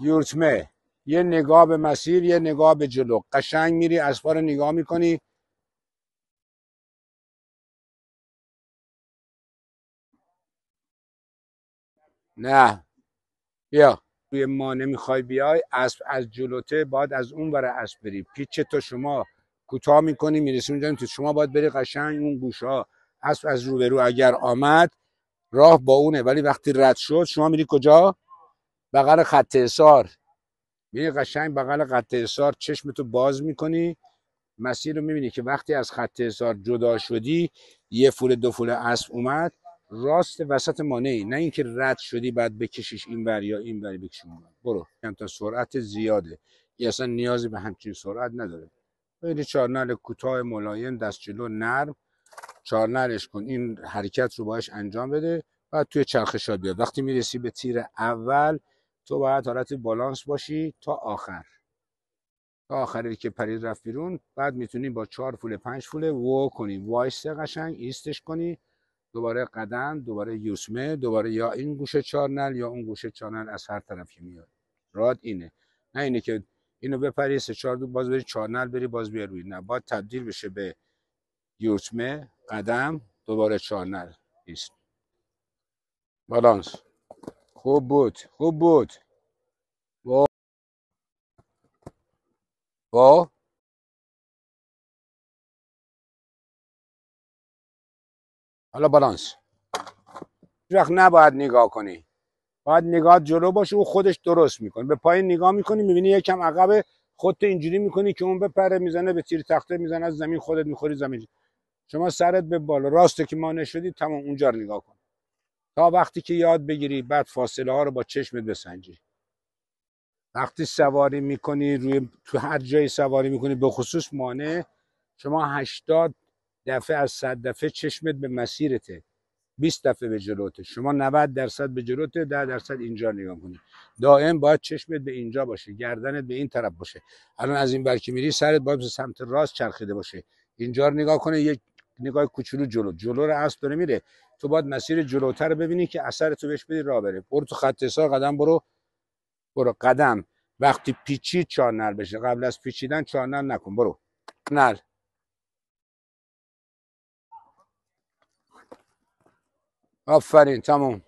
یورتمه، یه نگاه به مسیر، یه نگاه به جلو، قشنگ میری اسبا رو نگاه میکنی. نه بیا روی ما نمیخوای بیای، اسب از جلوته، باید از اون ور اسب بری. پیچ تو شما کوتاه میکنی میرسی اونجا، تو شما باید بری قشنگ اون گوشه. اسب از روبرو اگر آمد راه با اونه، ولی وقتی رد شد شما میری کجا؟ بغل خط حصار. میری قشنگ بغل خط حصار، چشمتو باز میکنی، مسیر رو میبینی که وقتی از خط حصار جدا شدی، یه فول دو فول اسب اومد، راست وسط مانعی، نه اینکه رد شدی بعد بکشیش این ور یا این ور بکشی اون ور. برو تا سرعت زیاده، یه اصلا نیازی به همچین سرعت نداره. خیلی چارنل کوتاه ملایم، دست جلو نرم، چارنلش کن، این حرکت رو باش انجام بده، بعد توی چرخشات بیاد. وقتی میرسی به تیر اول تو باید حالت بالانس باشی تا آخر، تا آخری که پرید رفت بیرون. بعد میتونی با 4 فوله 5 فوله وو کنی، وایسته قشنگ ایستش کنی، دوباره قدم، دوباره یوسمه، دوباره یا این گوشه چارنل یا اون گوشه چارنل، از هر طرفی میاد. راد اینه، نه اینه که اینو بپری سه چهار دو باز بری چارنل بری باز بیا روی، نه، باید تبدیل بشه به یوسمه، قدم، دوباره چارنل، ایست. بالانس. خوب بود، خوب بود. وا وا. حالا بالانس. هیچ وقت نباید نگاه کنی، باید نگاه جلو باشه، او خودش درست میکنه. به پایین نگاه میکنی میبینی یکم عقب، خودت اینجوری میکنی که اون بپره، میزنه به تیر تخته، میزنه از زمین، خودت میخوری زمین. شما سرت به بالا، راسته که ما نشدی تمام، اونجا رو نگاه کن تا وقتی که یاد بگیری. بعد فاصله ها رو با چشمت بسنجی. وقتی سواری میکنی روی، تو هر جایی سواری میکنی به خصوص مانع، شما 80 دفعه از 100 دفعه چشمت به مسیرته، 20 دفعه به جلوته. شما 90% به جلوته، 10% اینجا نگاه کنی. دائم باید چشمت به اینجا باشه، گردنت به این طرف باشه. الان از این برکی میری سرت باید به سمت راست چرخیده باشه، اینجا رو نگاه کنه. یک نگاه کوچولو جلو رو اسب داره میره، تو باید مسیر جلوتر رو ببینی که اثر تو بهش بدی، راه بره. برو تو خط حصار، قدم برو، برو قدم. وقتی پیچید چارنل بشه، قبل از پیچیدن چارنل نکن، برو نل. آفرین، تمام.